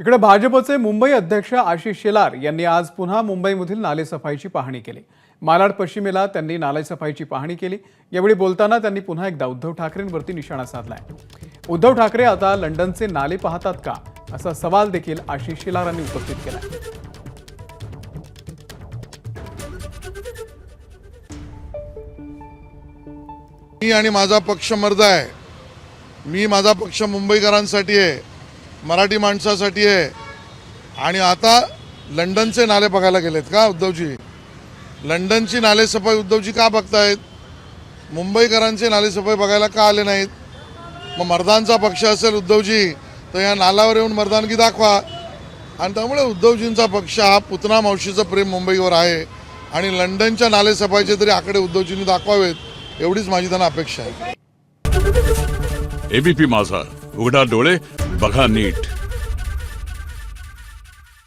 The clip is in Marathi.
इकडे भाजपचे मुंबई अध्यक्ष आशिष शेलार यांनी आज पुन्हा मुंबईमधील नालेसफाईची पाहणी केली। मालाड पश्चिमेला त्यांनी नालेसफाईची पाहणी केली। यावेळी बोलताना त्यांनी पुन्हा एकदा उद्धव ठाकरेंवरती निशाणा साधलाय। उद्धव ठाकरे आता लंडनचे नाले पाहतात का, असा सवाल देखील आशिष शेलारांनी उपस्थित केलाय। मी आणि माझा पक्ष मर्द आहे। मी माझा पक्ष मुंबईकरांसाठी आहे, मराठी माणसासाठी आहे। आणि आता लंडनचे नाले बघायला गेलेत का उद्धवजी? लंडनची नालेसफाई उद्धवजी का बघतायत? मुंबईकरांचे नालेसफाई बघायला का आले नाहीत? मग मर्दांचा पक्ष असेल उद्धवजी तर या नालावर येऊन मर्दानगी दाखवा। आणि त्यामुळे उद्धवजींचा पक्ष हा पुतना मावशीचं प्रेम मुंबईवर आहे आणि लंडनच्या नालेसफाईचे तरी आकडे उद्धवजींनी दाखवावेत, एवढीच माझी त्यांना अपेक्षा आहे। एबीपी माझा, उघडा डोळे बघा नीट।